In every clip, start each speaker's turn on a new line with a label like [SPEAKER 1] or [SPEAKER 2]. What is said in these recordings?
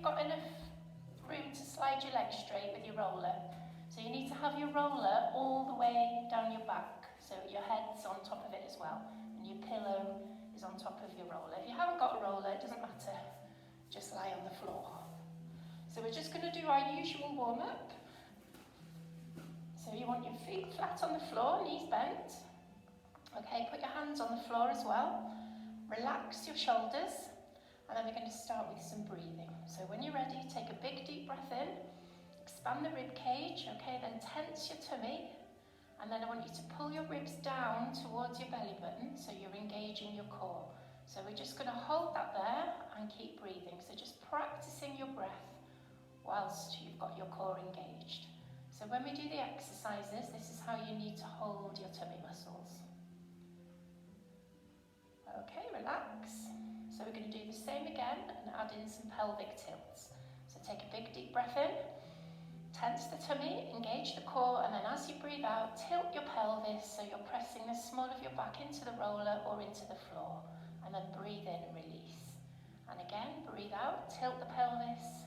[SPEAKER 1] got enough room to slide your legs straight with your roller. So you need to have your roller all the way down your back, so your head's on top of it as well, and your pillow is on top of your roller. If you haven't got a roller, it doesn't matter, just lie on the floor. So we're just going to do our usual warm-up. So you want your feet flat on the floor, knees bent. Okay, put your hands on the floor as well. Relax your shoulders, and then we're going to start with some breathing. So when you're ready, take a big deep breath in, expand the rib cage, okay, then tense your tummy, and then I want you to pull your ribs down towards your belly button so you're engaging your core. So we're just going to hold that there and keep breathing. So just practicing your breath whilst you've got your core engaged. So when we do the exercises, this is how you need to hold your tummy muscles. Okay, relax. So we're going to do the same again and add in some pelvic tilts. So take a big deep breath in, tense the tummy, engage the core, and then as you breathe out, tilt your pelvis so you're pressing the small of your back into the roller or into the floor. And then breathe in and release. And again, breathe out, tilt the pelvis,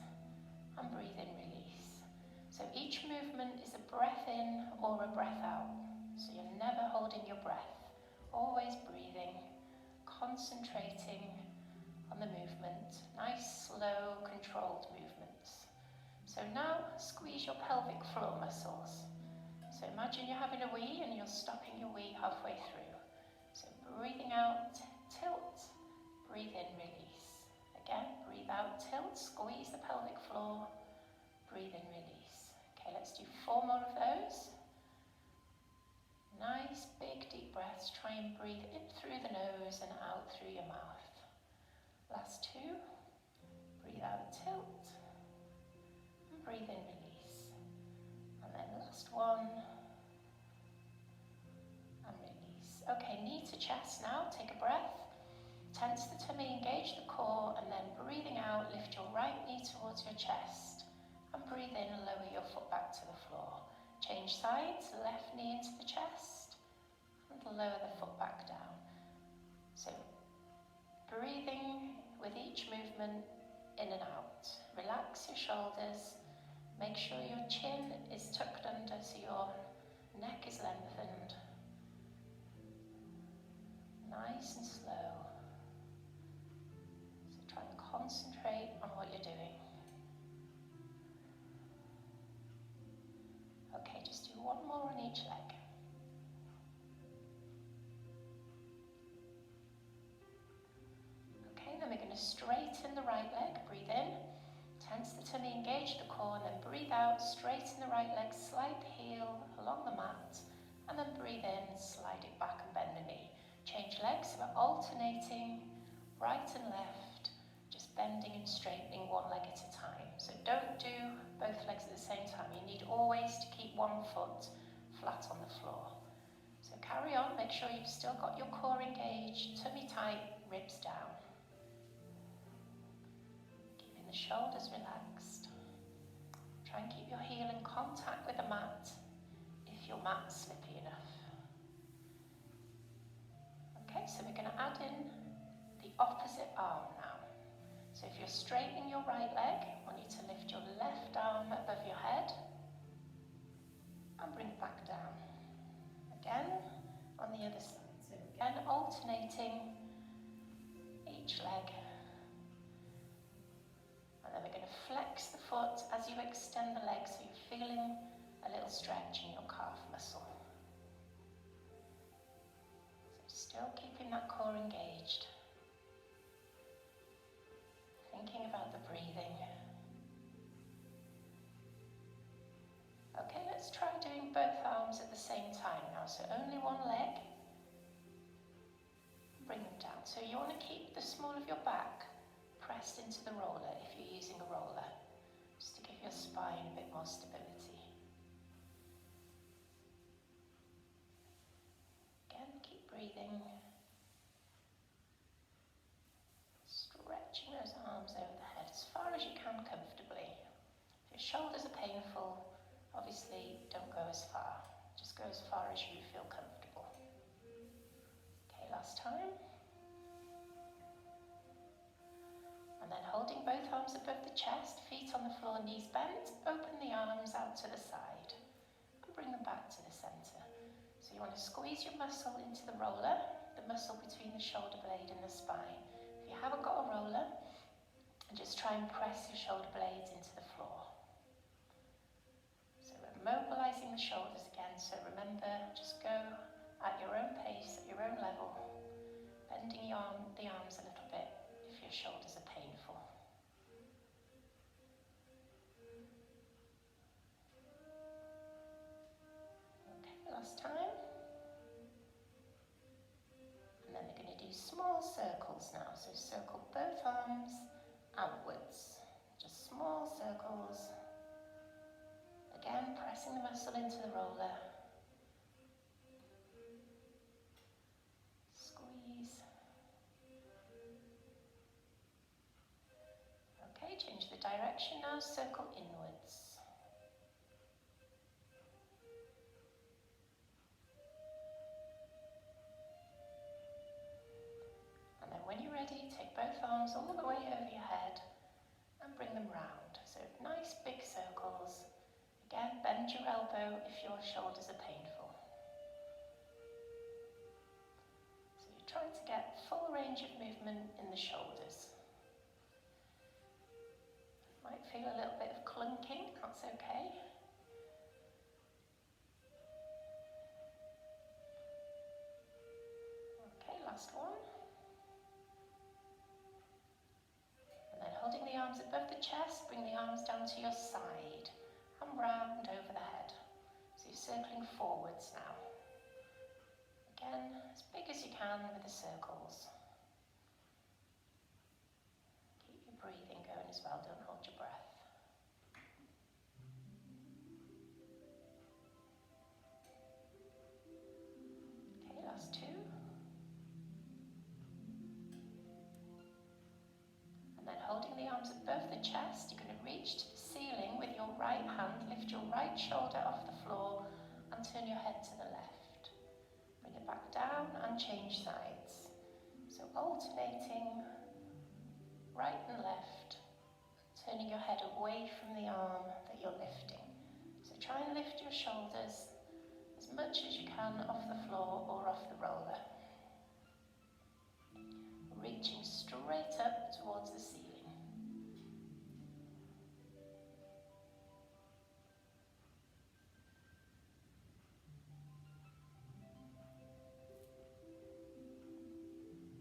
[SPEAKER 1] and breathe in, release. So each movement is a breath in or a breath out. So you're never holding your breath, always breathing, concentrating on the movement. Nice, slow, controlled movements. So now squeeze your pelvic floor muscles. So imagine you're having a wee and you're stopping your wee halfway through. So breathing out, tilt, breathe in, release. Again, breathe out, tilt, squeeze the pelvic floor, breathe in, release. Okay, let's do 4 more of those. Nice, big, deep breaths. Try and breathe in through the nose and out through your mouth. Last 2. Breathe out, tilt, and breathe in, release. And then last 1, and release. Okay, knee to chest now. Take a breath. Tense the tummy, engage the core, and then breathing out, lift your right knee towards your chest. And breathe in and lower your foot back to the floor. Change sides, left knee into the chest, and lower the foot back down. So, breathing with each movement in and out. Relax your shoulders. Make sure your chin is tucked under so your neck is lengthened. Nice and slow. So try and concentrate on what you're doing. Okay, just do 1 more on each leg. Okay, then we're going to straighten the right leg. Breathe in, tense the tummy, engage the core, and then breathe out, straighten the right leg, slide the heel along the mat, and then breathe in, slide it back and bend the knee. Change legs, so we're alternating right and left, just bending and straightening one leg at a time. So don't do both legs at the same time. You need always to keep one foot flat on the floor. So carry on, make sure you've still got your core engaged, tummy tight, ribs down. Keeping the shoulders relaxed. Try and keep your heel in contact with the mat if your mat's slippy enough. Okay, so we're going to add in the opposite arm now. So if you're straightening your right leg, I want you to lift your left arm above your head and bring it back down. Again, on the other side. So again, alternating each leg. And then we're going to flex the foot as you extend the leg so you're feeling a little stretch in your calf muscle. So still keeping that core engaged. Thinking about the breathing. Okay, let's try doing both arms at the same time now. So only one leg. Bring them down. So you want to keep the small of your back pressed into the roller if you're using a roller, just to give your spine a bit more stability. Again, keep breathing. Stretching those arms over the head as far as you can comfortably. If your shoulders are painful, obviously don't go as far. Just go as far as you feel comfortable. Okay, last time. And then holding both arms above the chest, floor, knees bent, open the arms out to the side and bring them back to the centre. So you want to squeeze your muscle into the roller, the muscle between the shoulder blade and the spine. If you haven't got a roller, just try and press your shoulder blades into the floor. So we're mobilising the shoulders again, so remember, just go at your own pace, at your own level, bending the arms a little bit if your shoulders are painful. Okay, last time. And then we're going to do small circles now. So circle both arms outwards. Just small circles. Again, pressing the muscle into the roller. Squeeze. Okay, change the direction now, circle inwards. And then when you're ready, take both arms all the way over your head and bring them round. So nice big circles. Again, bend your elbow if your shoulders are painful. So you're trying to get full range of movement in the shoulders. Might feel a little bit of clunking, that's okay. Okay, last one. And then holding the arms above the chest, bring the arms down to your side and round over the head. So you're circling forwards now. Again, as big as you can with the circles. Keep your breathing going as well, don't hold your breath. Okay, last two. And then holding the arms above the chest, you're going to reach to the ceiling with your right hand, lift your right shoulder off the floor and turn your head to the left. Bring it back down and change sides. So alternating right and left, turning your head away from the arm that you're lifting. So try and lift your shoulders as much as you can off the floor or off the roller. Reaching straight up towards the ceiling.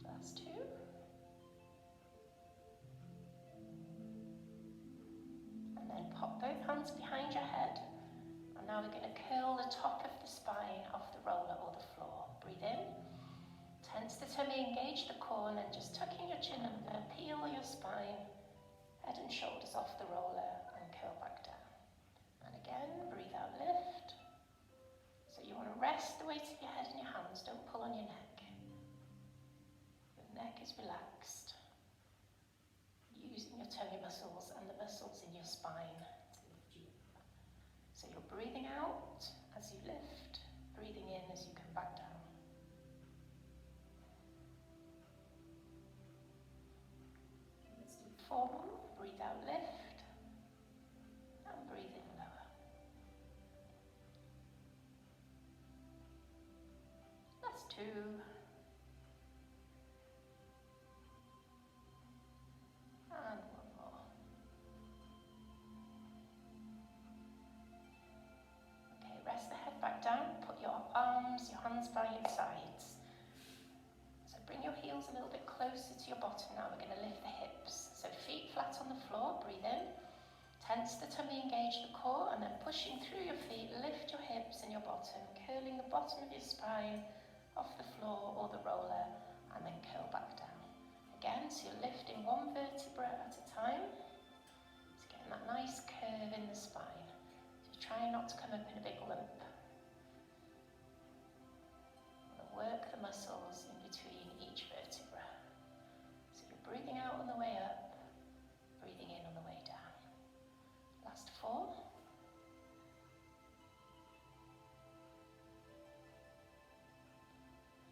[SPEAKER 1] Last two. And then pop both hands behind your head. And now we're going to curl the top of the spine off the roller or the floor. Breathe in. Tense the tummy, engage the core, and then just tucking your chin under, peel your spine, head and shoulders off the roller and curl back down. And again, breathe out, lift. So you want to rest the weight of your head in your hands, don't pull on your neck. Your neck is relaxed, using your tummy muscles and the muscles in your spine to lift you up. So you're breathing out as you lift, breathing in as you come back down. Let's do 4 more. Breathe out, lift, and breathe in, lower. Last 2. And 1 more. Okay, rest the head back down, put your arms, your hands by your sides. So bring your heels a little bit closer to your bottom now. We're going to lift the hips. So feet flat on the floor, breathe in. Tense the tummy, engage the core, and then pushing through your feet, lift your hips and your bottom, curling the bottom of your spine off the floor or the roller, and then curl back down. Again, so you're lifting 1 vertebra at a time. It's getting that nice curve in the spine. So try not to come up in a big lump. Work the muscles in between each vertebra. So you're breathing out on the way up, breathing in on the way down. Last 4.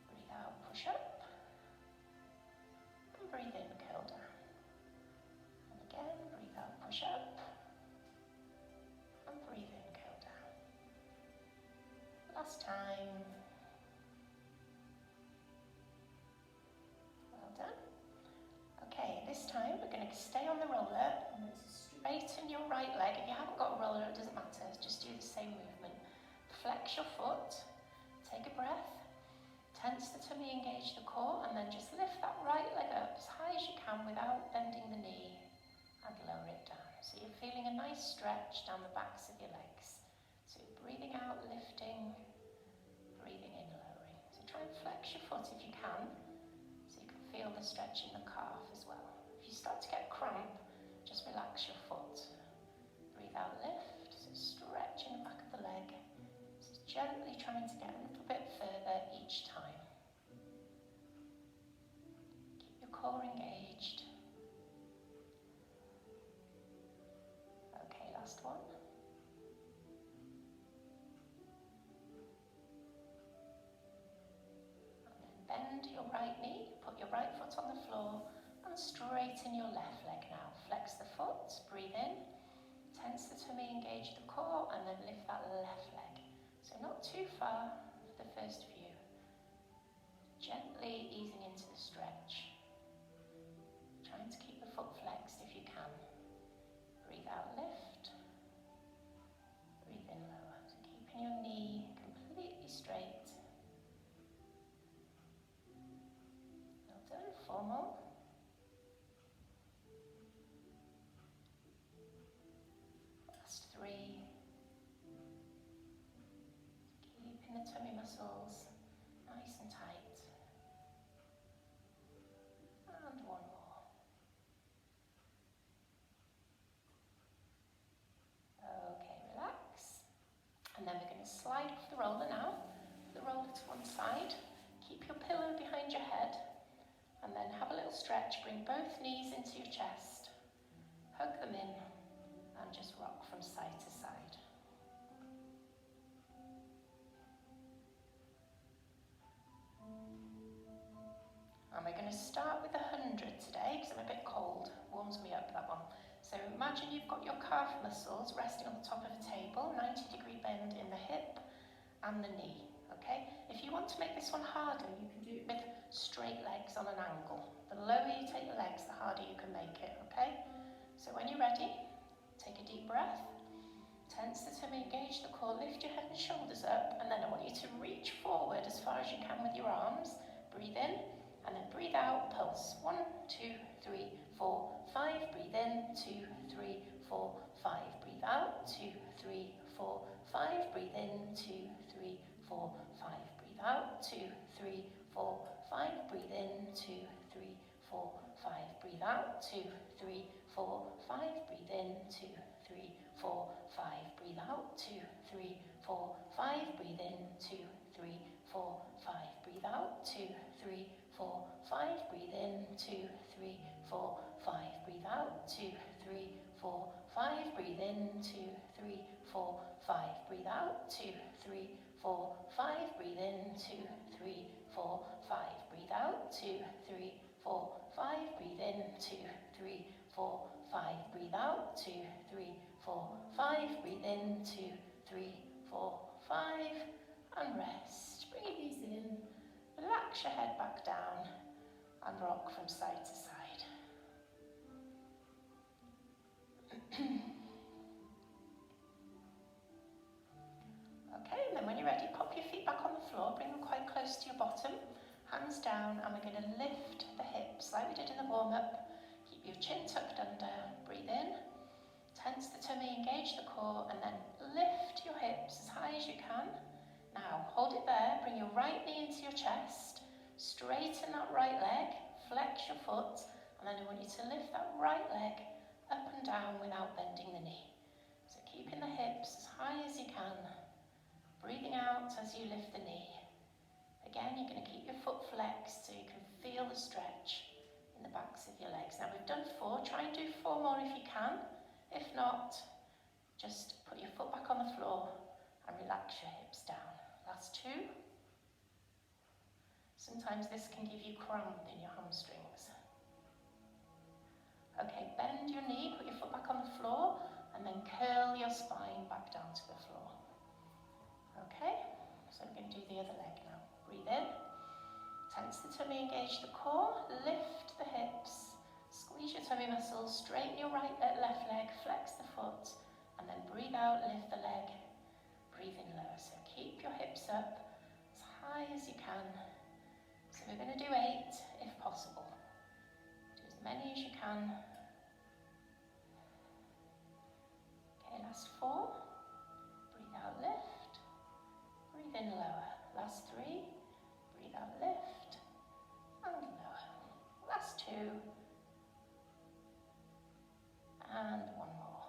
[SPEAKER 1] Breathe out, push up. right leg. If you haven't got a roller, it doesn't matter, just do the same movement. Flex your foot, take a breath, tense the tummy, engage the core, and then just lift that right leg up as high as you can without bending the knee, and lower it down. So you're feeling a nice stretch down the backs of your legs. So you're breathing out, lifting, breathing in, lowering. So try and flex your foot if you can, so you can feel the stretch in the calf as well. If you start to get cramp, just relax your foot. Breathe out, lift, so stretch in the back of the leg. So gently trying to get a little bit further each time. Keep your core engaged. Okay, last one. And then bend your right knee, put your right foot on the floor, and straighten your left leg now. Flex the foot, breathe in, tense the tummy, engage the core, and then lift that left leg. So not too far for the first few. Gently easing into the stretch. Trying to keep the foot flexed if you can. Breathe out, lift. Breathe in, lower. So keeping your knee completely straight. Well done, 4 more. Last 3. Keeping the tummy muscles nice and tight. And 1 more. Okay, relax. And then we're going to slide off the roller now. Put the roller to one side. Keep your pillow behind your head. And then have a little stretch. Bring both knees into your chest. Hug them in. And just rock from side to side. And we're going to start with 100 today, because I'm a bit cold. Warms me up, that one. So imagine you've got your calf muscles resting on the top of a table, 90-degree bend in the hip and the knee, okay? If you want to make this one harder, you can do it with straight legs on an angle. The lower you take your legs, the harder you can make it, okay? So when you're ready, take a deep breath. Tense the tummy, engage the core, lift your head and shoulders up, and then I want you to reach forward as far as you can with your arms. Breathe in, and then breathe out, pulse. 1, 2, 3, 4, 5. Breathe in, 2, 3, 4, 5. Breathe out, 2, 3, 4, 5. Breathe in, 2, 3, 4, 5. Breathe out, 2, 3, 4, 5. Breathe in, 2, 3, 4, 5. Breathe out, 2, 3, 4, 5. Breathe in, 2, 3, 4, 5. Breathe out, 2, 3, 4, 5. Breathe in, 2, 3, 4, 5. Breathe out, 2, 3, 4, 5. Breathe in, 2, 3, 4, 5. Breathe out, 2, 3, 4, 5. Breathe in, 2, 3, 4, 5. Breathe out, 2, 3, 4, 5. Breathe in, 2, 3, 4, 5. Breathe out, 2, 3, 4, 5. Breathe in, 2, 3, 4, 5. Breathe out, 2, 3, 4, 5. Breathe in, 2, 3, 4, 5. And rest. Bring your knees in. Relax your head back down and rock from side to side. Okay, and then when you're ready, pop your feet back on the floor, bring them quite close to your bottom, hands down, and we're going to lift the hips like we did in the warm-up. Keep your chin tucked under, breathe in, tense the tummy, engage the core, and then lift your hips as high as you can. Now, hold it there, bring your right knee into your chest, straighten that right leg, flex your foot, and then I want you to lift that right leg up and down without bending the knee. So keeping the hips as high as you can, breathing out as you lift the knee. Again, you're going to keep your foot flexed so you can feel the stretch in the backs of your legs. Now we've done 4, try and do 4 more if you can. If not, just put your foot back on the floor and relax your hips down. Last 2. Sometimes this can give you cramp in your hamstrings. Okay, bend your knee, put your foot back on the floor, and then curl your spine back down to the floor. Okay, so we're going to do the other leg now. Breathe in, tense the tummy, engage the core, lift the hips, Squeeze your tummy muscles, straighten your left leg, flex the foot, and then breathe out, lift the leg, breathe in lower. So keep your hips up as high as you can. So we're going to do 8 if possible. Do as many as you can. Okay, last 4. Breathe out, lift. Breathe in lower. Last 3. Breathe out, lift. And lower. Last 2. And 1 more.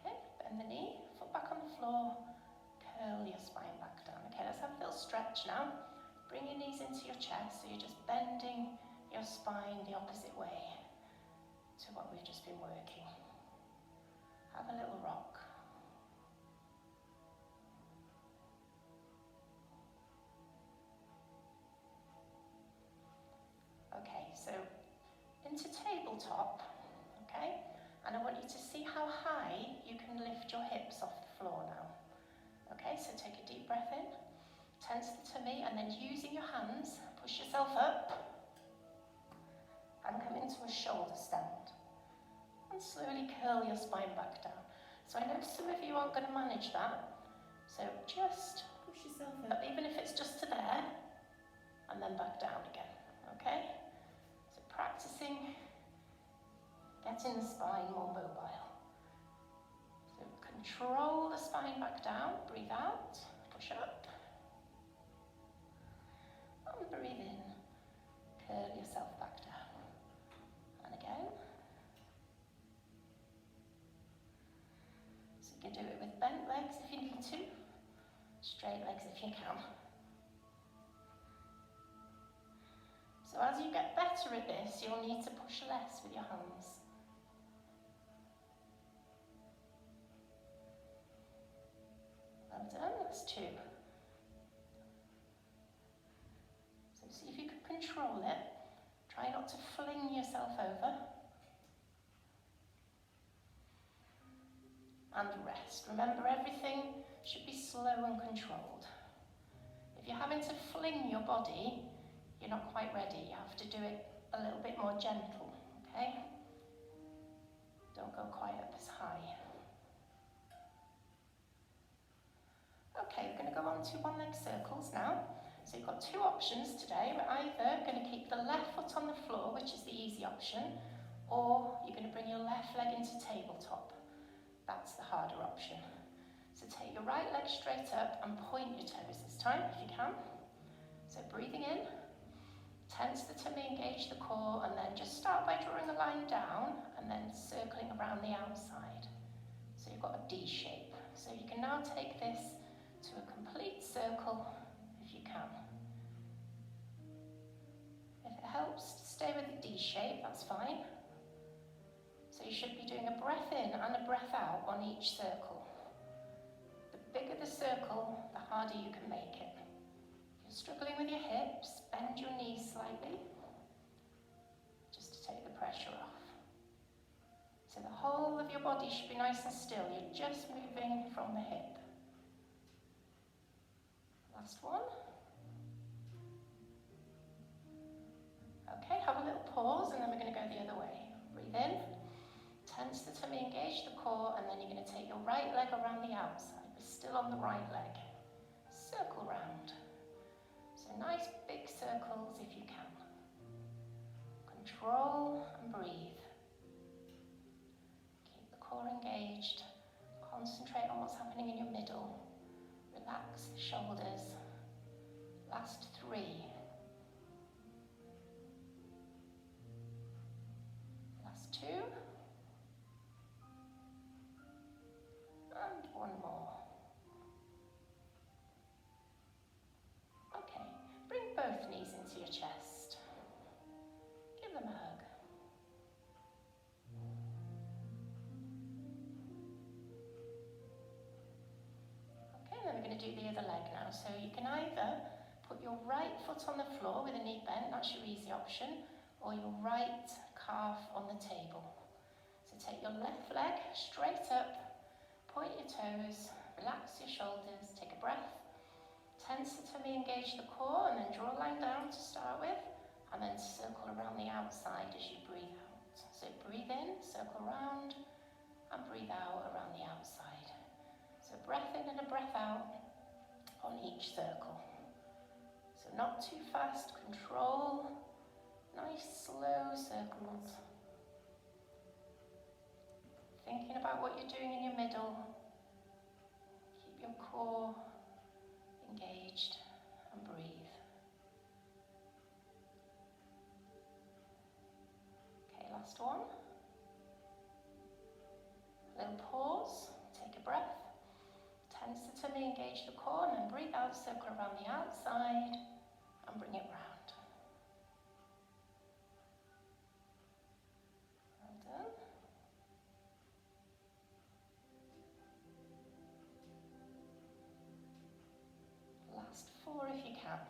[SPEAKER 1] Okay, bend the knee, foot back on the floor, curl your spine back down. Okay, let's have a little stretch now. Bring your knees into your chest, so you're just bending your spine the opposite way to what we've just been working. Have a little rock. Okay, so into tabletop, okay? And I want you to see how high you can lift your hips off the floor now. Okay, so take a deep breath in, tense the tummy, and then using your hands, push yourself up and come into a shoulder stand. And slowly curl your spine back down. So I know some of you aren't going to manage that, so just push yourself up, even if it's just to there, and then back down again, okay? So practicing getting the spine more mobile. So control the spine back down, breathe out, push up, and breathe in, curl yourself back down, and again. So you can do it with bent legs if you need to, straight legs if you can. So as you get better at this, you'll need to push less with your hands. Well done, that's 2. So see if you can control it. Try not to fling yourself over. And rest. Remember, everything should be slow and controlled. If you're having to fling your body, you're not quite ready. You have to do it a little bit more gentle, okay? Don't go quite up as high. Okay, we're going to go on to one-leg circles now. So you've got 2 options today. We're either going to keep the left foot on the floor, which is the easy option, or you're going to bring your left leg into tabletop. That's the harder option. So take your right leg straight up and point your toes this time, if you can. So breathing in, tense the tummy, engage the core, and then just start by drawing a line down and then circling around the outside. So you've got a D shape. So you can now take this to a complete circle if you can. If it helps to stay with the D shape, that's fine. So you should be doing a breath in and a breath out on each circle. The bigger the circle, the harder you can make it. If you're struggling with your hips, bend your knees slightly, just to take the pressure off. So the whole of your body should be nice and still. You're just moving from the hip. Last one. Okay, have a little pause and then we're going to go the other way. Breathe in, tense the tummy, engage the core, and then you're going to take your right leg around the outside. We're still on the right leg. Circle round. So nice big circles if you can. Control and breathe. Keep the core engaged. Concentrate on what's happening in your middle. Relax the shoulders. Last 3. Last 2. And 1 more. Okay, bring both knees into your chest. Give them a hug. Okay, then we're going to do the other leg now. So you can either put your right foot on the floor with a knee bent, that's your easy option, or your right calf on the table. So take your left leg straight up, point your toes, relax your shoulders, take a breath, tense the tummy, engage the core, and then draw a line down to start with, and then circle around the outside as you breathe out. So breathe in, circle around, and breathe out around the outside. So breath in and a breath out on each circle. So not too fast, control, nice slow circles. Thinking about what you're doing in your middle. Keep your core engaged and breathe. Okay, last one. Little pause, take a breath. Tense the tummy, engage the core, and then breathe out, circle around the outside and bring it round. Well done. Last 4 if you can.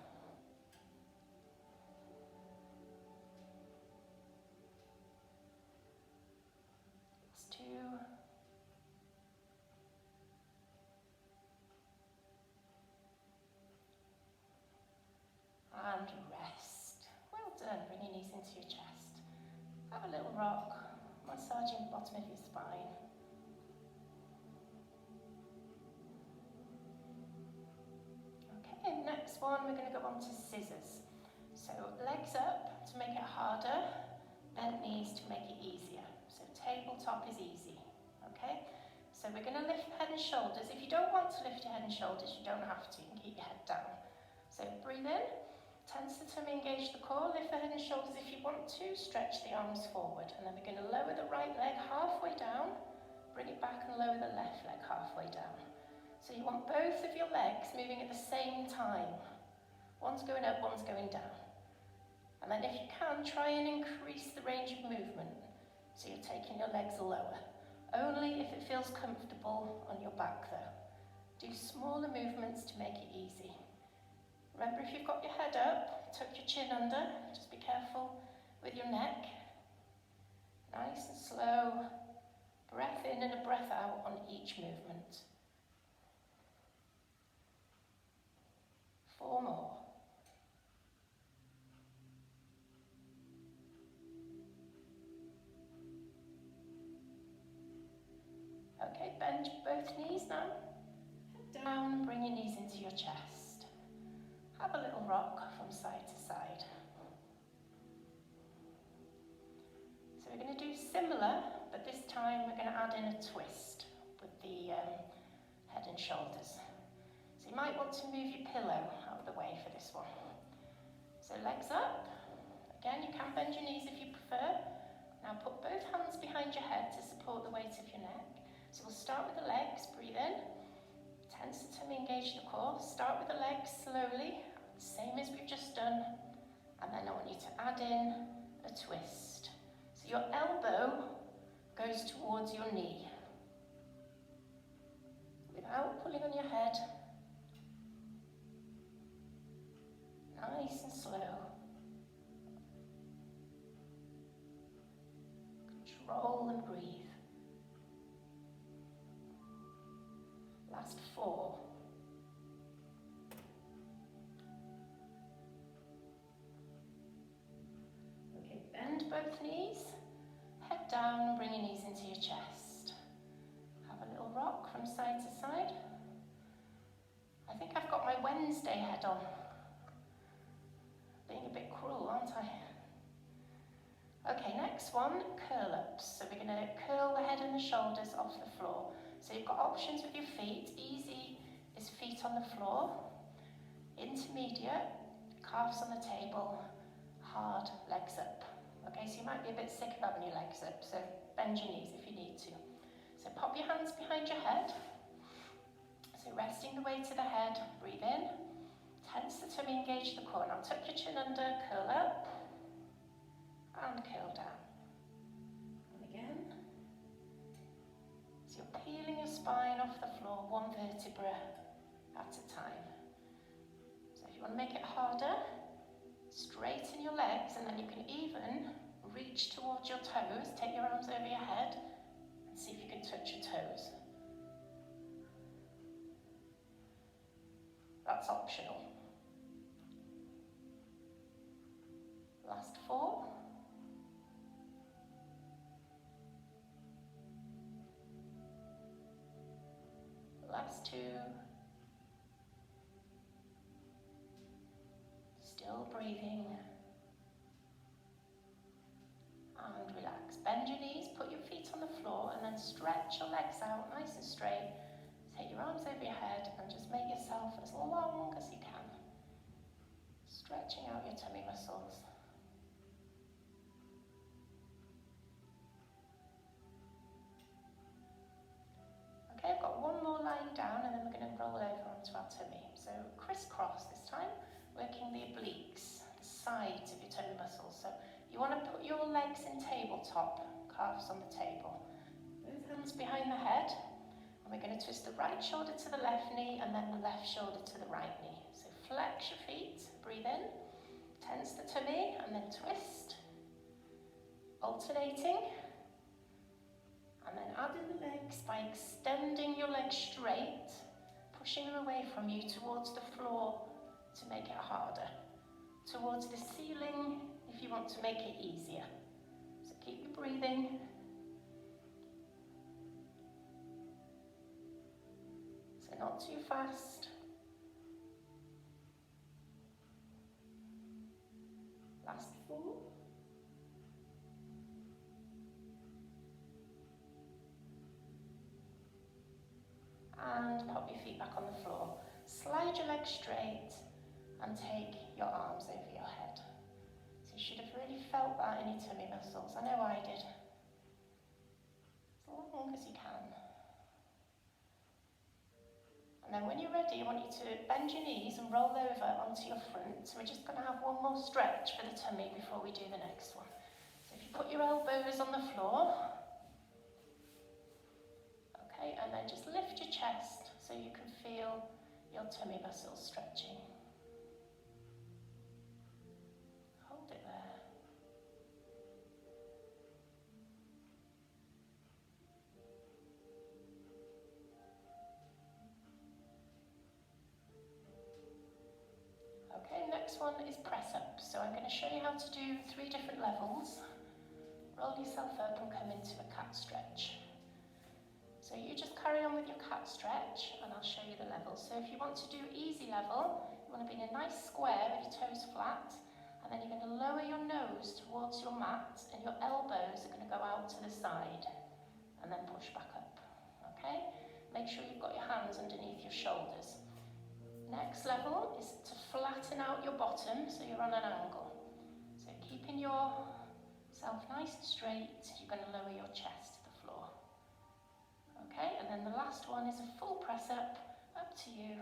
[SPEAKER 1] Last 2. And rest. Well done. Bring your knees into your chest. Have a little rock, massaging the bottom of your spine. Okay, next one we're going to go on to scissors. So legs up to make it harder, bent knees to make it easier. So tabletop is easy. Okay, so we're going to lift the head and shoulders. If you don't want to lift your head and shoulders, you don't have to. You can keep your head down. So breathe in. Tense the tummy, engage the core, lift the head and shoulders if you want to, stretch the arms forward. And then we're going to lower the right leg halfway down, bring it back and lower the left leg halfway down. So you want both of your legs moving at the same time. One's going up, one's going down. And then if you can, try and increase the range of movement. So you're taking your legs lower. Only if it feels comfortable on your back though. Do smaller movements to make it easy. Remember, if you've got your head up, tuck your chin under. Just be careful with your neck. Nice and slow. Breath in and a breath out on each movement. 4 more. Okay, bend both knees now. Head down and bring your knees into your chest. Have a little rock from side to side. So we're going to do similar, but this time we're going to add in a twist with the head and shoulders. So you might want to move your pillow out of the way for this one. So legs up. Again, you can bend your knees if you prefer. Now put both hands behind your head to support the weight of your neck. So we'll start with the legs. Breathe in. Tense the tummy, engage the core. Start with the legs slowly, same as we've just done. And then I want you to add in a twist. So your elbow goes towards your knee. Without pulling on your head. Nice and slow. Control and breathe. Last 4. Okay, bend both knees. Head down, bring your knees into your chest. Have a little rock from side to side. I think I've got my Wednesday head on. Being a bit cruel, aren't I? Okay, next one, curl ups. So we're going to curl the head and the shoulders off the floor. So you've got options with your feet. Easy is feet on the floor. Intermediate, calves on the table. Hard, legs up. Okay, so you might be a bit sick of having your legs up, so bend your knees if you need to. So pop your hands behind your head. So resting the weight to the head, breathe in. Tense the tummy, engage the core. Now tuck your chin under, curl up, and curl down. And again. So you're peeling your spine off the floor, one vertebra at a time. So if you want to make it harder, straighten your legs, and then you can even reach towards your toes, take your arms over your head, and see if you can touch your toes. That's optional. last 2. Still breathing. And relax. Bend your knees, put your feet on the floor, and then stretch your legs out nice and straight. Take your arms over your head and just make yourself as long as you can. Stretching out your tummy muscles. Okay, I've got one more lying down and then we're going to roll over onto our tummy. So crisscross this time, working the obliques, the sides of your tummy muscles. So you want to put your legs in tabletop, calves on the table. Both hands behind the head. And we're going to twist the right shoulder to the left knee and then the left shoulder to the right knee. So flex your feet, breathe in, tense the tummy and then twist. Alternating. And then add in the legs by extending your legs straight, pushing them away from you towards the floor to make it harder. Towards the ceiling if you want to make it easier. So keep your breathing. So not too fast. Last 4. And pop your feet back on the floor. Slide your legs straight and take your arms over your head. So you should have really felt that in your tummy muscles. I know I did. As long as you can. And then when you're ready, I want you to bend your knees and roll over onto your front. So we're just going to have one more stretch for the tummy before we do the next one. So if you put your elbows on the floor, okay, and then just lift your chest so you can feel your tummy muscles stretching. Hold it there. Okay, next one is press up. So I'm going to show you how to do 3 different levels. Roll yourself up and come into a cat stretch. So you just carry on with your cat stretch and I'll show you the levels. So if you want to do easy level, you want to be in a nice square with your toes flat, and then you're going to lower your nose towards your mat and your elbows are going to go out to the side and then push back up. Okay? Make sure you've got your hands underneath your shoulders. Next level is to flatten out your bottom so you're on an angle. So keeping yourself nice and straight, you're going to lower your chest to the floor. Okay, and then the last one is a full press up to you.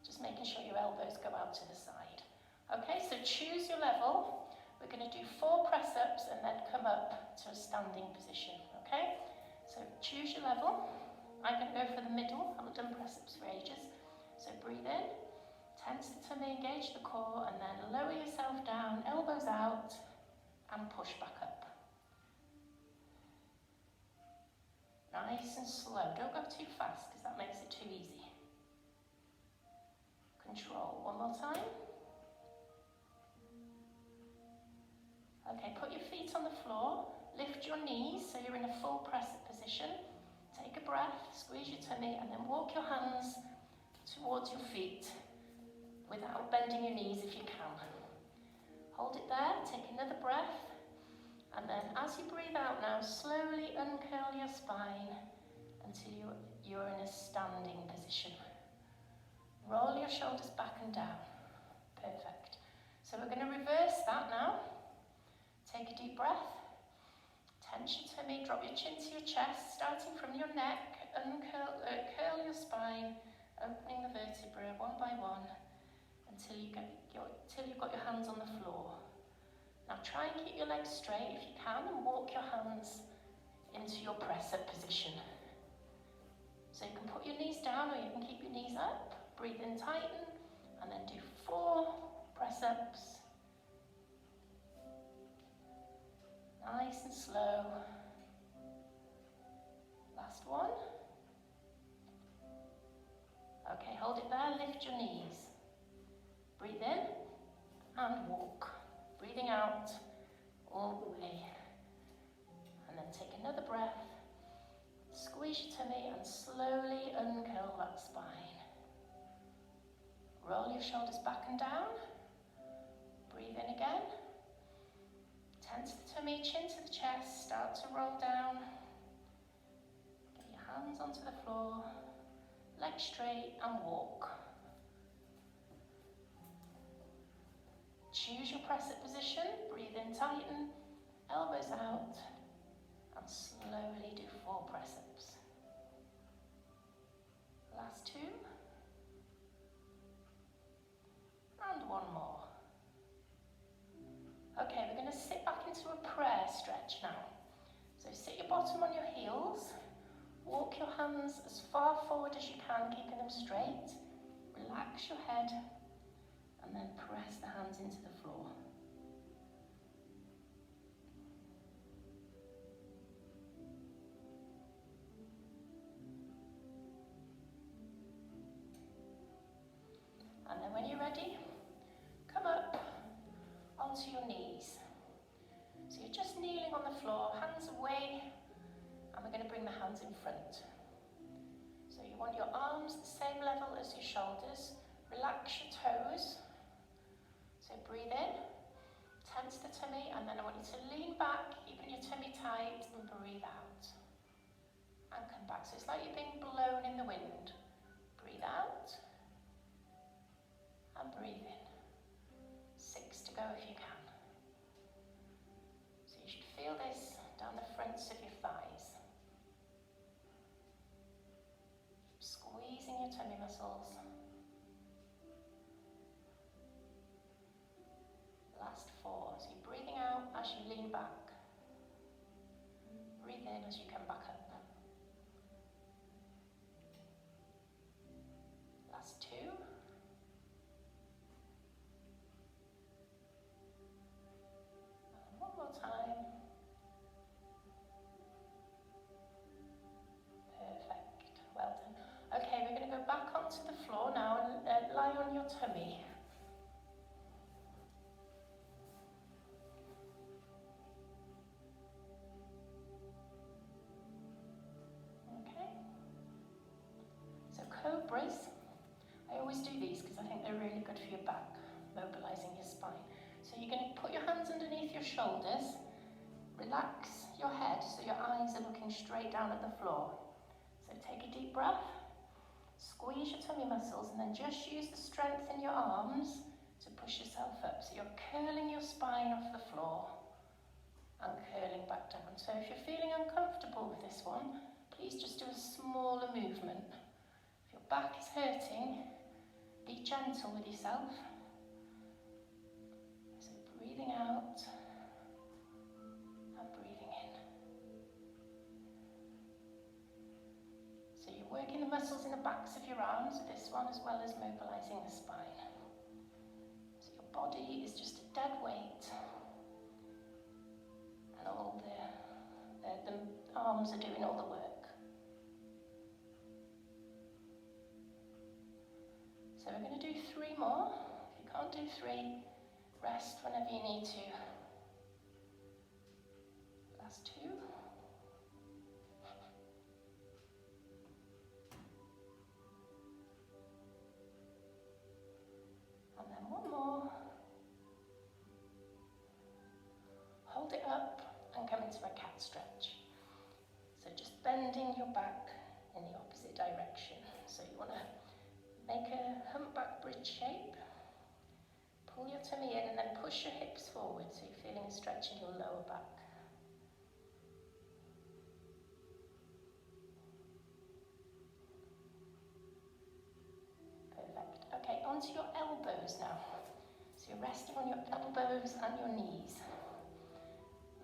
[SPEAKER 1] Just making sure your elbows go out to the side. Okay, so choose your level. We're going to do 4 press ups and then come up to a standing position. Okay, so choose your level. I'm going to go for the middle. I haven't done press ups for ages. So breathe in, tense the tummy, engage the core, and then lower yourself down, elbows out, and push back up. Nice and slow. Don't go too fast because that makes it too easy. Control. One more time. Okay, put your feet on the floor. Lift your knees so you're in a full press up position. Take a breath, squeeze your tummy, and then walk your hands towards your feet without bending your knees if you can. Hold it there. Take another breath. And then as you breathe out now, slowly uncurl your spine until you're in a standing position. Roll your shoulders back and down. Perfect. So we're going to reverse that now. Take a deep breath. Tense your tummy, drop your chin to your chest, starting from your neck, curl your spine, opening the vertebra one by one until you've got your hands on the floor. Now try and keep your legs straight if you can and walk your hands into your press-up position. So you can put your knees down or you can keep your knees up. Breathe in, tighten, and then do 4 press-ups. Nice and slow. Last one. Okay, hold it there, lift your knees. Breathe in and walk. Breathing out all the way. And then take another breath. Squeeze squeeze your tummy and slowly uncurl that spine. Roll your shoulders back and down. Breathe in again. Tense the tummy, chin to the chest, start to roll down. Get your hands onto the floor, legs straight and walk. Choose your press-up position, breathe in, tighten, elbows out, and slowly do 4 press-ups. Last 2. And 1 more. Okay, we're going to sit back into a prayer stretch now. So sit your bottom on your heels, walk your hands as far forward as you can, keeping them straight. Relax your head, and then press the hands into the floor. And then when you're ready, come up onto your knees. So you're just kneeling on the floor, hands away, and we're going to bring the hands in front. So you want your arms the same level as your shoulders. Relax your toes. So breathe in, tense the tummy, and then I want you to lean back, keeping your tummy tight, and breathe out. And come back. So it's like you're being blown in the wind. Breathe out, and breathe in. 6 to go if you can. So you should feel this down the fronts of your thighs. Squeezing your tummy muscles. Last 4. So you're breathing out as you lean back. Breathe in as you come back up. Last 2. And 1 more time. Perfect. Well done. Okay, we're going to go back onto the floor now and lie on your tummy. Cobras. I always do these because I think they're really good for your back, mobilizing your spine. So you're going to put your hands underneath your shoulders, relax your head so your eyes are looking straight down at the floor. So take a deep breath, squeeze your tummy muscles, and then just use the strength in your arms to push yourself up. So you're curling your spine off the floor and curling back down. So if you're feeling uncomfortable with this one, please just do a smaller movement. Back is hurting, be gentle with yourself. So breathing out and breathing in. So you're working the muscles in the backs of your arms with this one, as well as mobilizing the spine. So your body is just a dead weight, and all the arms are doing all the work. So we're going to do 3 more. If you can't do 3, rest whenever you need to. Last 2. And then 1 more. Hold it up and come into a cat stretch. So just bending your back in the opposite direction. So you want to make a humpback bridge shape. Pull your tummy in and then push your hips forward so you're feeling a stretch in your lower back. Perfect. Okay, onto your elbows now. So you're resting on your elbows and your knees.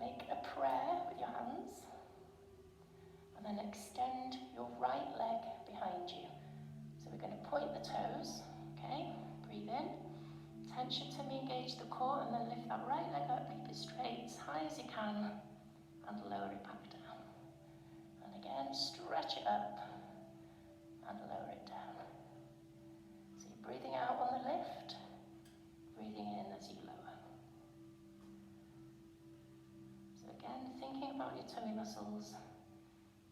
[SPEAKER 1] Make a prayer with your hands. And then extend your right leg behind you. So we're going to point the toes, okay? Breathe in, tense your tummy, engage the core, and then lift that right leg up, keep it straight as high as you can, and lower it back down. And again, stretch it up, and lower it down. So you're breathing out on the lift, breathing in as you lower. So again, thinking about your tummy muscles,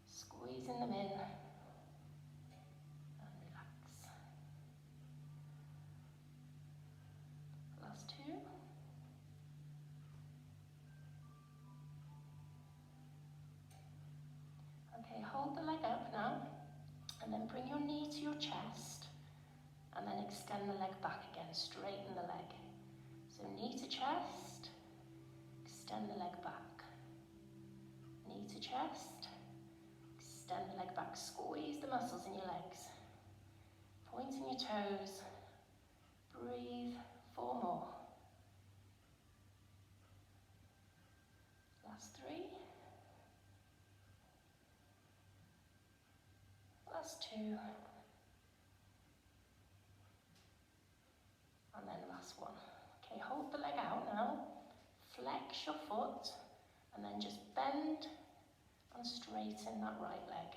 [SPEAKER 1] squeeze Squeezing them in. And relax. Last two. Okay, hold the leg up now. And then bring your knee to your chest. And then extend the leg back again. Straighten the leg. So knee to chest. Extend the leg back. Knee to chest. Extend the leg back. Squeeze the muscles in your legs. Pointing your toes. Breathe. 4 more. Last 3. Last 2. And then last 1. Okay, hold the leg out now. Flex your foot. And then just bend and straighten that right leg.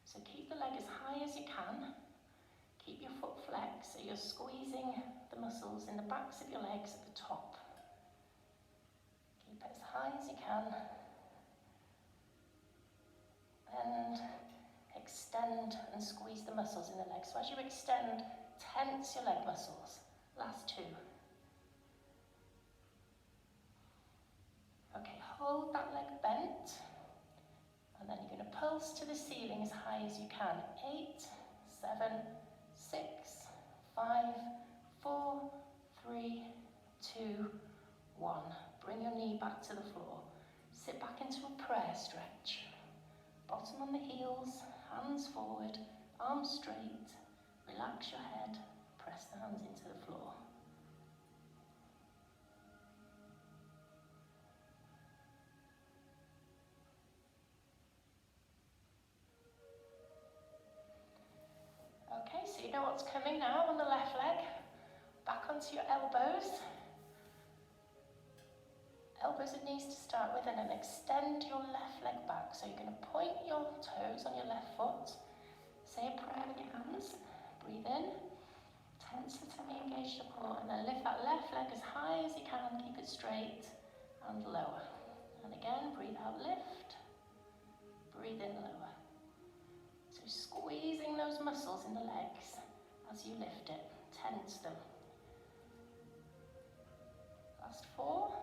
[SPEAKER 1] So keep the leg as high as you can. Keep your foot flexed so you're squeezing the muscles in the backs of your legs at the top. Keep it as high as you can. And extend and squeeze the muscles in the legs. So as you extend, tense your leg muscles. Last 2. Okay, hold that leg bent. And then you're going to pulse to the ceiling as high as you can. 8, 7, 6, 5, 4, 3, 2, 1. Bring your knee back to the floor. Sit back into a prayer stretch. Bottom on the heels, hands forward, arms straight. Relax your head. Press the hands into the floor. Okay, so you know what's coming now on the left leg. Back onto your elbows. Elbows and knees to start with, and then extend your left leg back. So you're going to point your toes on your left foot. Say a prayer with your hands. Breathe in. Tense the tummy, engage the core, and then lift that left leg as high as you can. Keep it straight and lower. And again, breathe out, lift. Breathe in, lower. So squeezing those muscles in the legs as you lift it. Tense them. Last 4.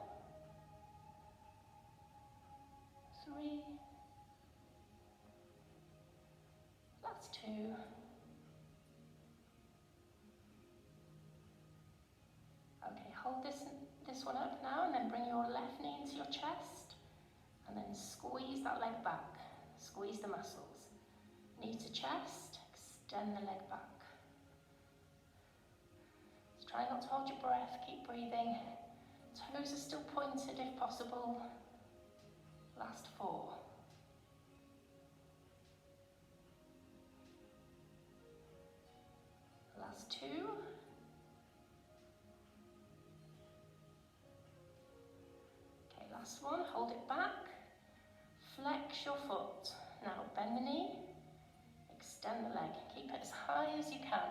[SPEAKER 1] 3. Last 2. Okay, hold this one up now, and then bring your left knee into your chest, and then squeeze that leg back. Squeeze the muscles. Knee to chest, extend the leg back. Just try not to hold your breath, keep breathing. Toes are still pointed if possible. Last 4. Last 2. Okay, last 1. Hold it back. Flex your foot. Now bend the knee. Extend the leg. Keep it as high as you can.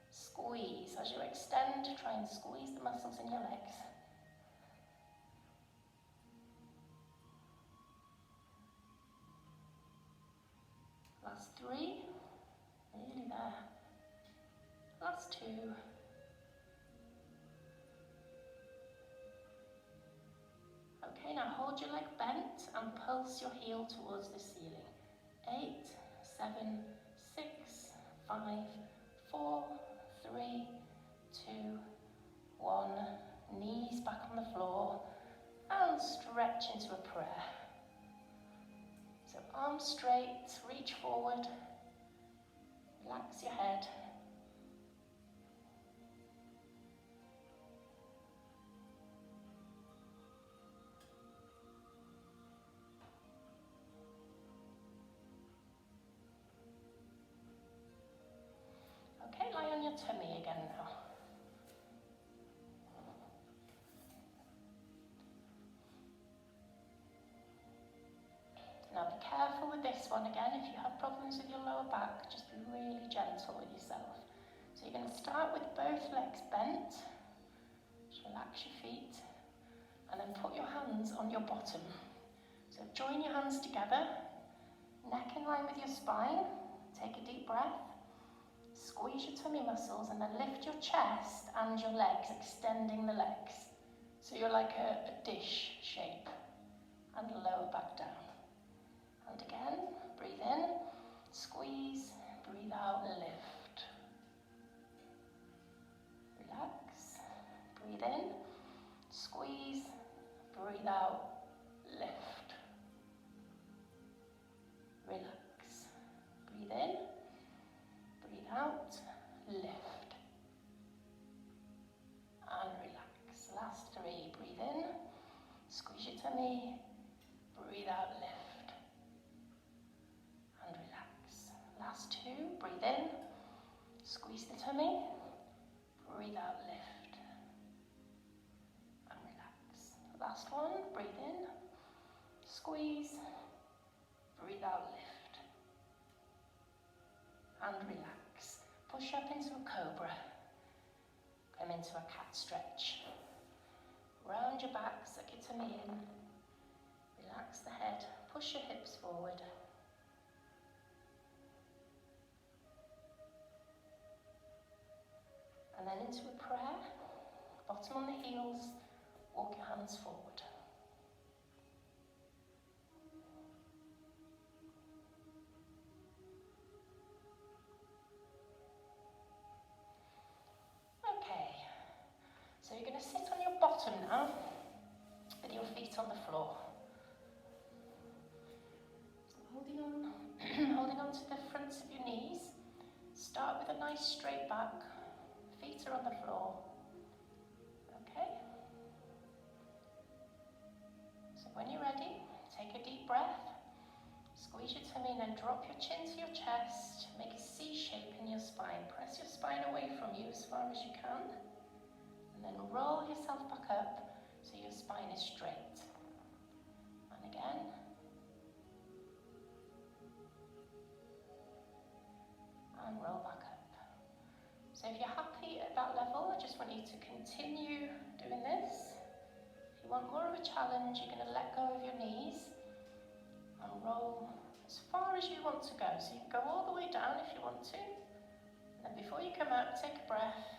[SPEAKER 1] Squeeze. As you extend, try and squeeze the muscles in your legs. Last 3. Nearly there. Last 2. Okay, now hold your leg bent and pulse your heel towards the ceiling. 8, 7, 6, 5, 4, 3, 2, 1. Knees back on the floor and stretch into a prayer. So arms straight, reach forward, relax your head. Okay, lie on your tummy again now. Now be careful with this one again. If you have problems with your lower back, just be really gentle with yourself. So you're going to start with both legs bent. Just relax your feet. And then put your hands on your bottom. So join your hands together Neck in line with your spine. Take a deep breath. Squeeze your tummy muscles and then lift your chest and your legs, extending the legs. So you're like a dish shape, and lower back down. And again, breathe in, squeeze, breathe out, lift. Relax, breathe in, squeeze, breathe out, lift. Relax, breathe in, breathe out, lift. And relax. Last 3, breathe in, squeeze your tummy, breathe out, lift. And relax. Last 2, breathe in, squeeze the tummy, breathe out, lift. And relax. Last 1, breathe in, squeeze, breathe out, lift. And relax. Push up into a cobra. Come into a cat stretch. Round your back, suck your tummy in. Relax the head, push your hips forward. And then into a prayer. Bottom on the heels, walk your hands forward. So you're going to sit on your bottom now, with your feet on the floor. So holding on to the fronts of your knees. Start with a nice straight back. Feet are on the floor. Okay? So when you're ready, take a deep breath. Squeeze your tummy and then drop your chin to your chest. Make a C shape in your spine. Press your spine away from you as far as you can. And then roll yourself back up so your spine is straight. And again. And roll back up. So if you're happy at that level, I just want you to continue doing this. If you want more of a challenge, you're going to let go of your knees and roll as far as you want to go. So you can go all the way down if you want to. And then before you come up, take a breath.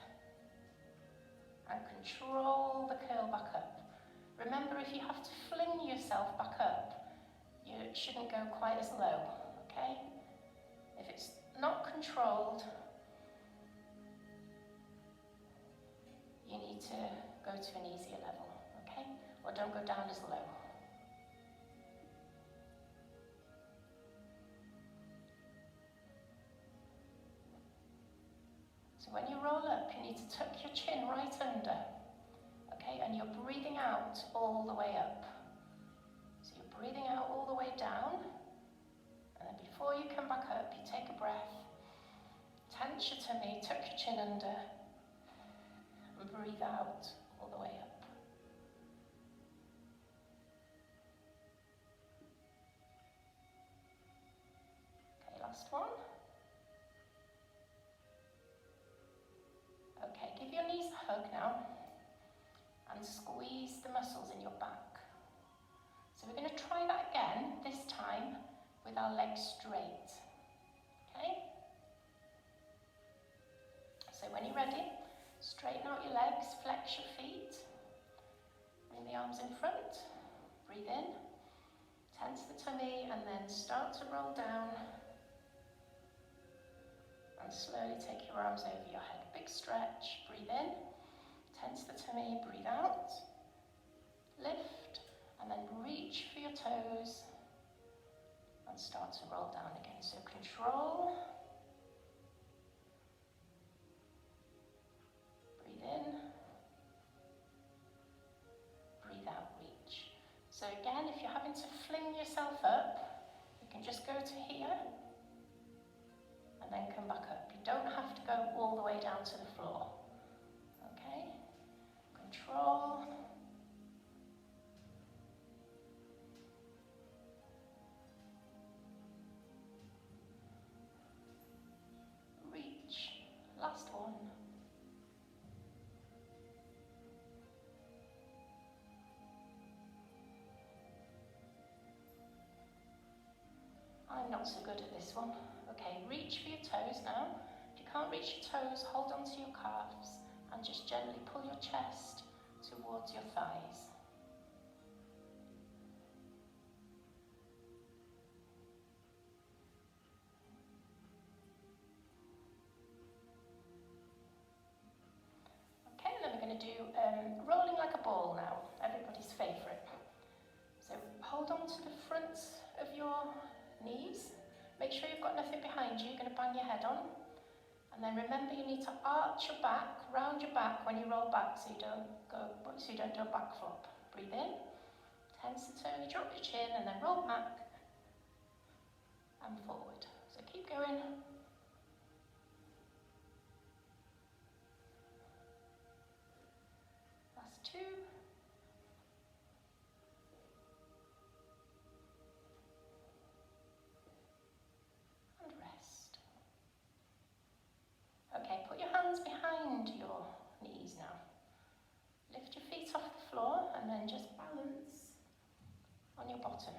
[SPEAKER 1] And control the curl back up. Remember, if you have to fling yourself back up, you shouldn't go quite as low, okay? If it's not controlled, you need to go to an easier level, okay? Or don't go down as low. So when you roll up, you need to tuck your chin right under, okay? And you're breathing out all the way up. So you're breathing out all the way down, and then before you come back up, you take a breath, tense your tummy, tuck your chin under, and breathe out all the way up. Okay, last one. Okay, give your knees a hug now and squeeze the muscles in your back. So we're going to try that again, this time with our legs straight. Okay? So when you're ready, straighten out your legs, flex your feet, bring the arms in front, breathe in, tense the tummy and then start to roll down and slowly take your arms over your head. Big stretch, breathe in, tense the tummy, breathe out, lift, and then reach for your toes and start to roll down again. So control, breathe in, breathe out, reach. So again, if you're having to fling yourself up, you can just go to here and then come back up. You don't have to go all the way down to the floor. Okay? Control. Reach. Last one. And not so good at this one. Okay, reach for your toes now. If you can't reach your toes, hold on to your calves and just gently pull your chest towards your thighs. Okay, then we're going to do rolling like a ball now, everybody's favourite. So hold on to the fronts of your knees. Make sure you've got nothing behind you. You're going to bang your head on. And then remember, you need to arch your back, round your back when you roll back, so you don't do a back flop. Breathe in, tense the tongue, you drop your chin, and then roll back and forward. So keep going. Last two. And rest. Okay, put your hands behind your knees now. Lift your feet off the floor and then just balance on your bottom.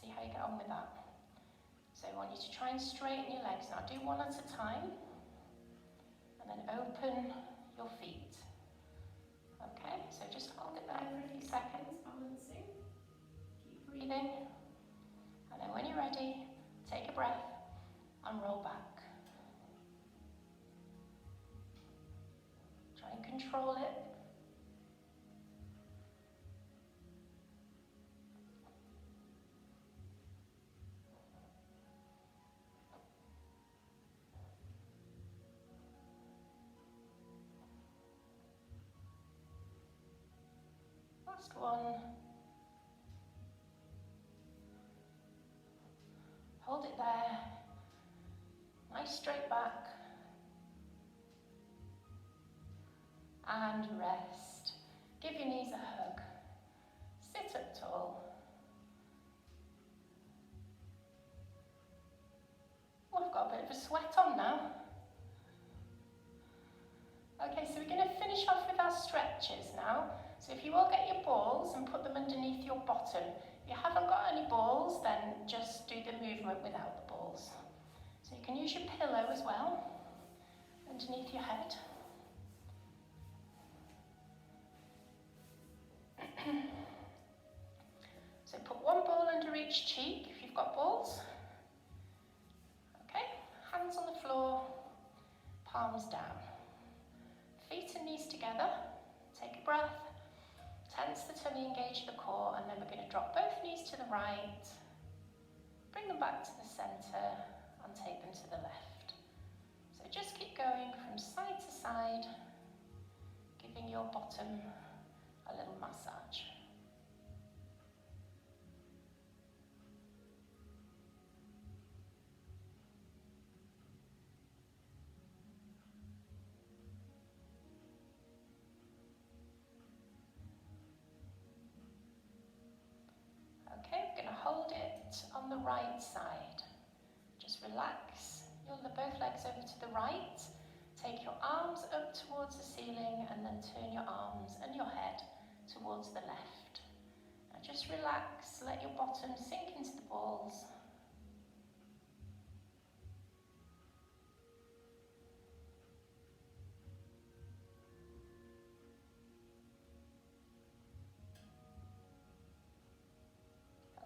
[SPEAKER 1] See how you get on with that. So I want you to try and straighten your legs now. Do one at a time and then open your feet. Okay, so just hold it there for a few seconds, balancing. Keep breathing. And then when you're ready, take a breath and roll back. Try and control it. Last one. Hold it there. Nice straight back. And rest. Give your knees a hug. Sit up tall. Oh, I've got a bit of a sweat on now. Okay, so we're going to finish off with our stretches now. So if you will get your balls and put them underneath your bottom. If you haven't got any balls, then just do the movement without the balls. So you can use your pillow as well, underneath your head. So put one ball under each cheek if you've got balls. Okay, hands on the floor, palms down. Feet and knees together. Take a breath. Tense the tummy, engage the core, and then we're going to drop both knees to the right, bring them back to the centre, and take them to the left. So just keep going from side to side, giving your bottom a little massage. Okay, we're going to hold it on the right side. Just relax both legs over to the right. Take your arms up towards the ceiling and then turn your arms and your head towards the left. Now just relax, let your bottom sink into the balls.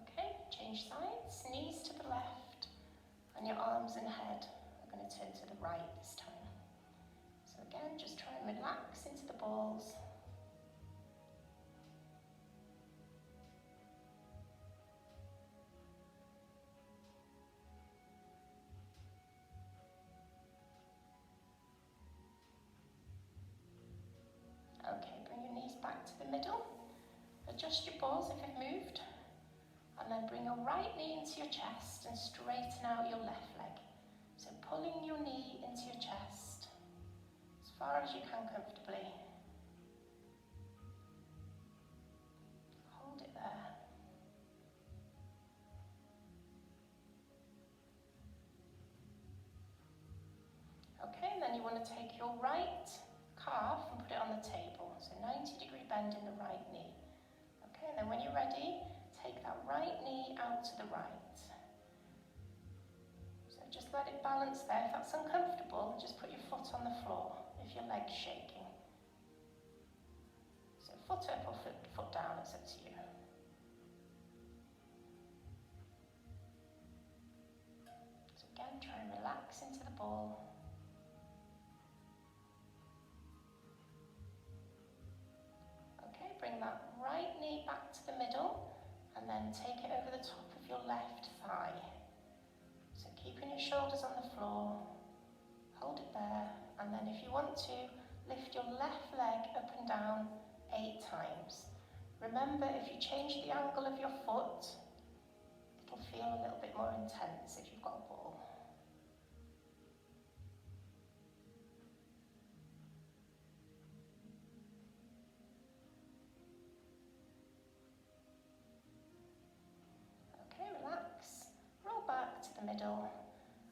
[SPEAKER 1] Okay, change sides, knees to the left and your arms and head are going to turn to the right this time. So again, just try and relax into the balls. Okay, bring your knees back to the middle. Adjust your balls if you've moved. And then bring your right knee into your chest and straighten out your left leg. So pulling your knee into your chest as far as you can comfortably. Hold it there. Okay, and then you want to take your right calf and put it on the table. So 90-degree bend in the right knee. Okay, and then when you're ready, take that right knee out to the right. just let it balance there. If that's uncomfortable, just put your foot on the floor if your leg's shaking. So foot up or foot down, it's up to you. So again, try and relax into the ball. Okay, bring that right knee back to the middle and then take it over the top of your left thigh. So keeping your shoulders on the floor, hold it there, and then if you want to, lift your left leg up and down 8 times. Remember, if you change the angle of your foot, it'll feel a little bit more intense if you've got a ball. Okay, relax, roll back to the middle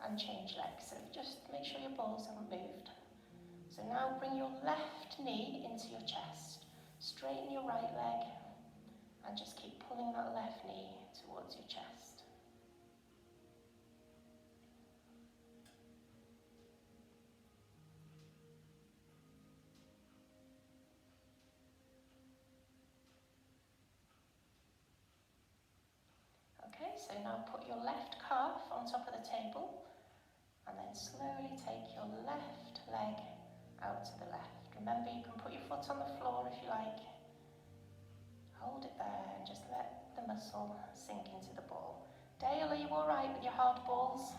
[SPEAKER 1] and change legs. So just make sure your balls haven't moved. So now bring your left knee into your chest, straighten your right leg, and just keep pulling that left knee towards your chest. Okay, so now put your left calf on top of the table, and then slowly take your left leg out to the left. Remember, you can put your foot on the floor if you like. Hold it there and just let the muscle sink into the ball. Dale, are you all right with your hard balls?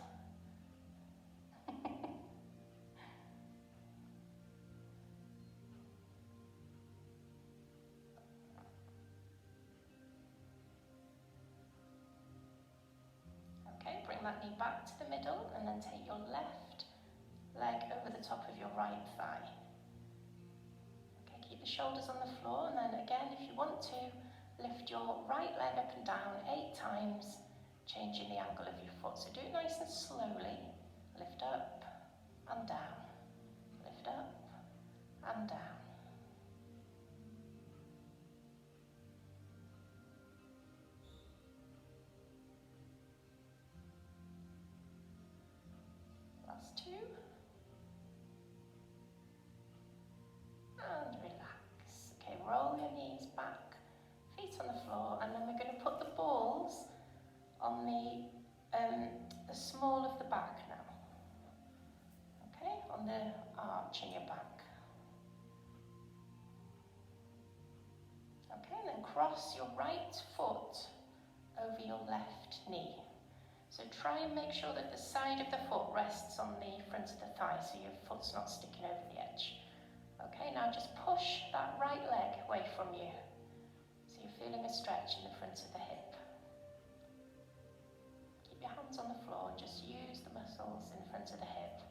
[SPEAKER 1] Okay, bring that knee back to the middle and then take your left leg over the top of your right thigh. Okay, keep the shoulders on the floor, and then again, if you want to, lift your right leg up and down 8 times, changing the angle of your foot. So do it nice and slowly. Lift up and down. Lift up and down. Last 2. And relax. Okay, roll your knees back, feet on the floor, and then we're going to put the balls on the small of the back now. Okay, on the arch in your back. Okay, and then cross your right foot over your left knee. So try and make sure that the side of the foot rests on the front of the thigh so your foot's not sticking over the edge. Okay, now just push that right leg away from you. So you're feeling a stretch in the front of the hip. Keep your hands on the floor and just use the muscles in the front of the hip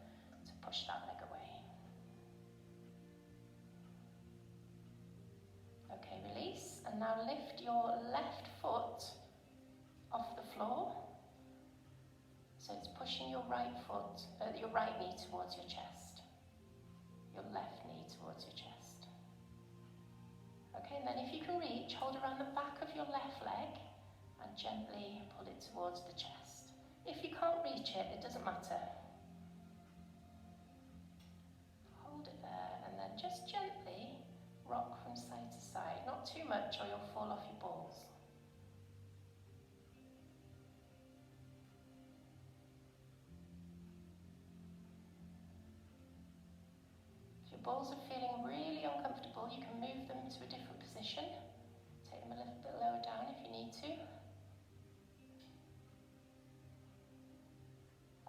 [SPEAKER 1] to push that leg away. Okay, release, and now lift your left foot off the floor. So it's pushing your right knee towards your chest. Your left knee towards your chest. Okay, and then if you can reach, hold around the back of your left leg and gently pull it towards the chest. If you can't reach it, it doesn't matter. Hold it there and then just gently rock from side to side. Not too much or you'll fall off your balls. Balls are feeling really uncomfortable, you can move them to a different position. Take them a little bit lower down if you need to.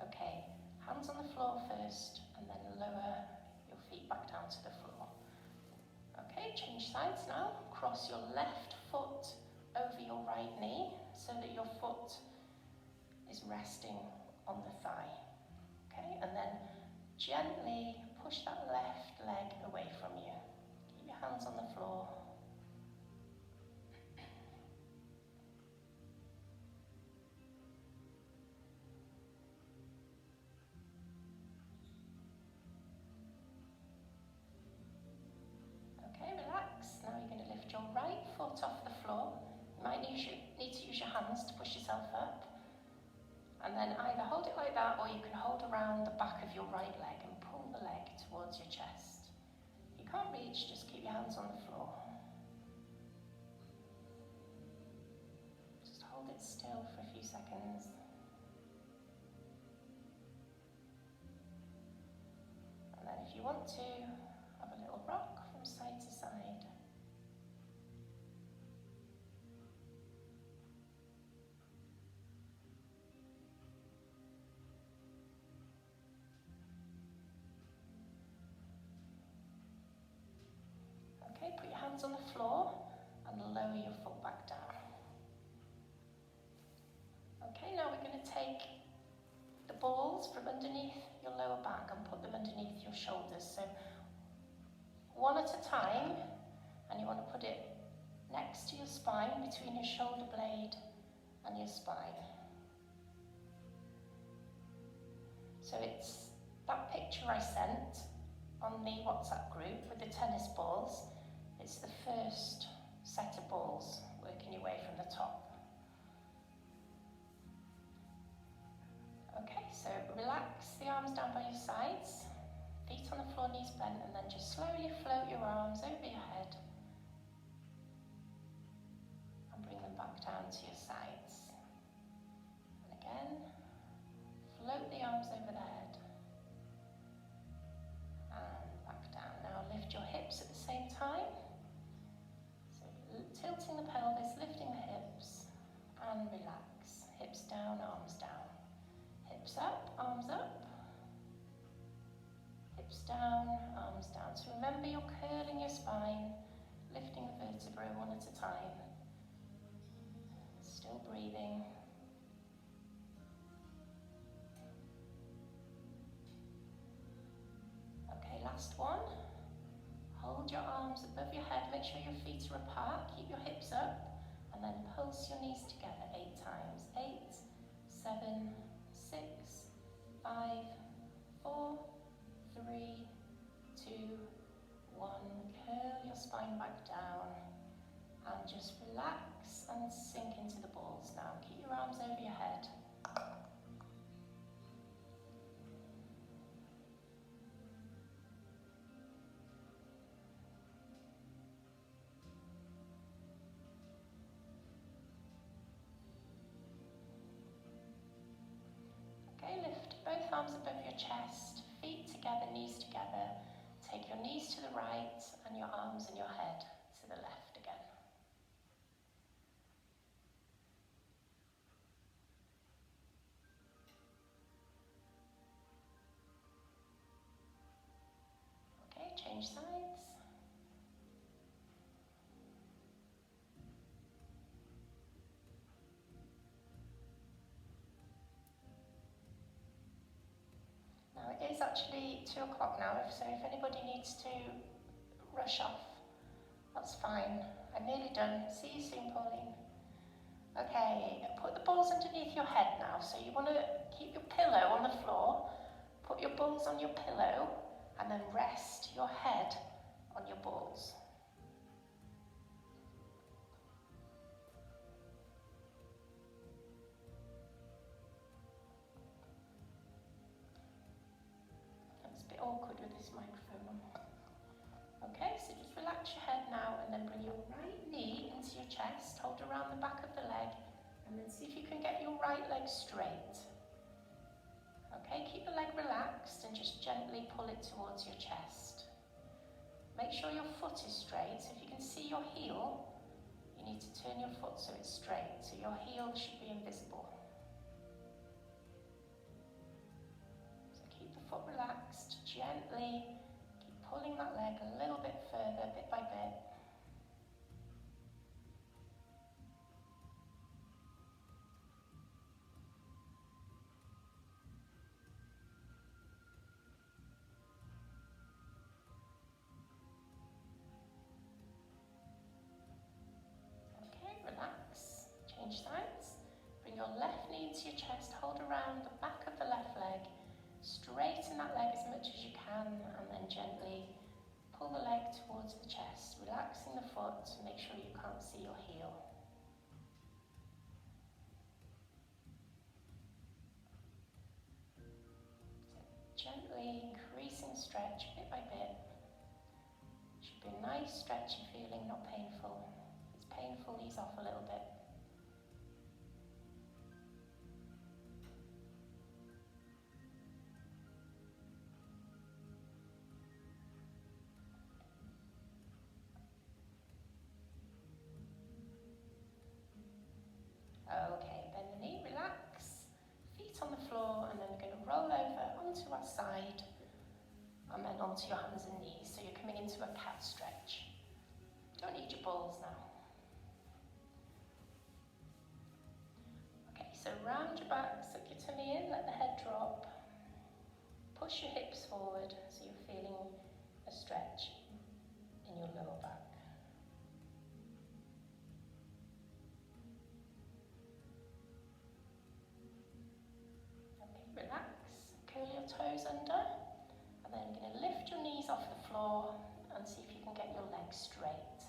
[SPEAKER 1] Okay, hands on the floor first and then lower your feet back down to the floor. Okay, change sides now. Cross your left foot over your right knee so that your foot is resting on the thigh. Okay, and then gently push that left leg away from you. Keep your hands on the floor. Okay, relax. Now you're going to lift your right foot off the floor. You might need to use your hands to push yourself up. And then either hold it like that, or you can hold around the back of your right leg and pull the leg towards your chest. If you can't reach, just keep your hands on the floor. Just hold it still for a few seconds. And then if you want to, have a little rock from side to side. Okay, put your hands on the floor and lower your foot back down. Okay, now we're going to take the balls from underneath your lower back and put them underneath your shoulders. So one at a time, and you want to put it next to your spine, between your shoulder blade and your spine. So it's that picture I sent on the WhatsApp group with the tennis balls. It's the first set of balls, working your way from the top. Okay, so relax the arms down by your sides, feet on the floor, knees bent, and then just slowly float your arms over your head and bring them back down to your sides. And again, float the arms over the head and back down. Now lift your hips at the same time. Tilting the pelvis, lifting the hips, and relax. Hips down, arms down. Hips up, arms up. Hips down, arms down. So remember, you're curling your spine, lifting the vertebra one at a time. Still breathing. Okay, last one. Hold your arms above your head, make sure your feet are apart, keep your hips up, and then pulse your knees together 8 times. 8, 7, 6, 5, 4, 3, 2, 1. Curl your spine back down and just relax and sink into the balls now. Keep your arms over your head. Lift both arms above your chest, feet together, knees together. Take your knees to the right and your arms and your head to the left again. Okay, change sides. It is actually 2 o'clock now, so if anybody needs to rush off, that's fine. I'm nearly done. See you soon, Pauline. Okay, put the balls underneath your head now. So you want to keep your pillow on the floor, put your balls on your pillow, and then rest your head on your balls. Awkward with this microphone on. Okay, so just relax your head now and then bring your right knee into your chest, hold around the back of the leg, and then see if you can get your right leg straight. Okay, keep the leg relaxed and just gently pull it towards your chest. Make sure your foot is straight. So if you can see your heel, you need to turn your foot so it's straight. So your heel should be invisible. Foot relaxed, gently, keep pulling that leg a little bit further, bit by bit. Okay, relax, change sides. Bring your left knee into your chest, hold around the back of the left leg. Straighten that leg as much as you can and then gently pull the leg towards the chest, relaxing the foot to make sure you can't see your heel. gently increasing the stretch bit by bit. Should be a nice stretchy feeling, not painful. If it's painful, ease off a little bit. Okay, bend the knee, relax, feet on the floor, and then we're going to roll over onto our side and then onto your hands and knees. So you're coming into a cat stretch. Don't need your balls now. Okay, so round your back, suck your tummy in, let the head drop. Push your hips forward so you're feeling a stretch in your lower back. Relax, curl your toes under, and then you're going to lift your knees off the floor and see if you can get your legs straight.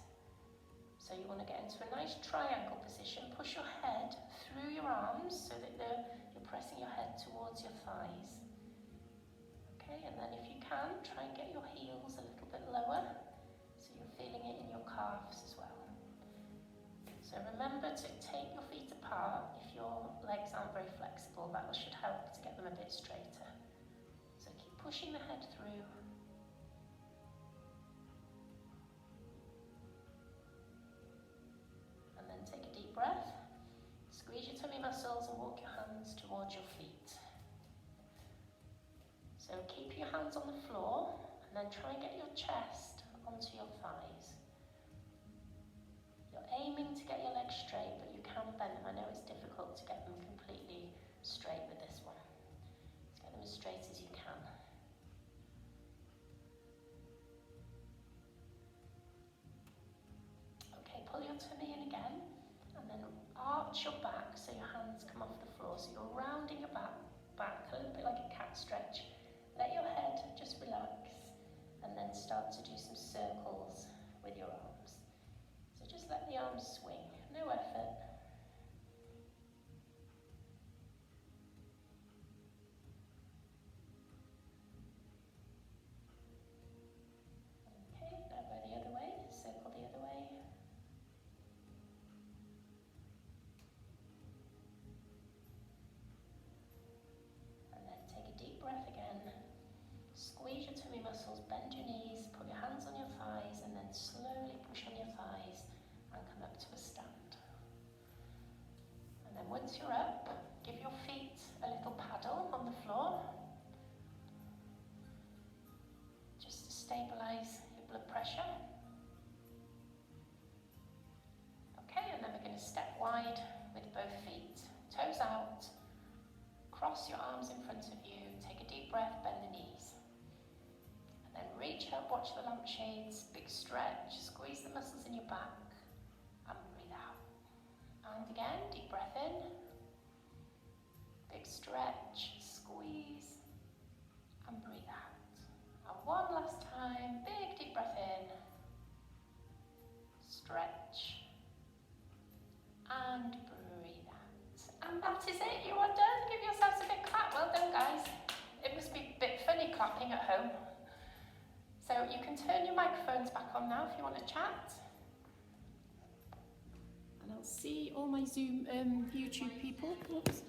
[SPEAKER 1] So you want to get into a nice triangle position. Push your head through your arms so that you're pressing your head towards your thighs. Okay, and then if you can, try and get your heels a little bit lower so you're feeling it in your calves as well. So remember to take your feet apart if your legs aren't very flexible. That should help to get them a bit straighter. So keep pushing the head through. And then take a deep breath. Squeeze your tummy muscles and walk your hands towards your feet. So keep your hands on the floor and then try and get your chest onto your thighs. You're aiming to get your legs straight, but you can bend them. I know it's difficult to get them completely straight with this one. Let's get them as straight as you can. Okay, pull your tummy in again, and then arch your back so your hands come off the floor. So you're rounding your back a little bit like a cat stretch. Let your head just relax, and then start to do some circles with your arms. So just let the arms swing, no effort. Okay, now go the other way, circle the other way. And then take a deep breath again. Squeeze your tummy muscles, bend your knees, put your hands on your thighs, and then slowly push on your thighs and come up to a stand. And then once you're up, give your feet a little paddle on the floor, just to stabilise your blood pressure. Okay, and then we're going to step wide with both feet, toes out, cross your arms in front of you, take a deep breath, bend the knees. And then reach up, watch the lampshades, big stretch, squeeze the muscles in your back, and breathe out. And again, deep breath in, big stretch, squeeze, and breathe out. And one last time, big deep breath in, stretch, and breathe out. And that is it, you are done. Give yourselves a big clap. Well done, guys. It must be a bit funny clapping at home. So you can turn your microphones back on now if you want to chat. And I'll see all my Zoom YouTube people. Oops.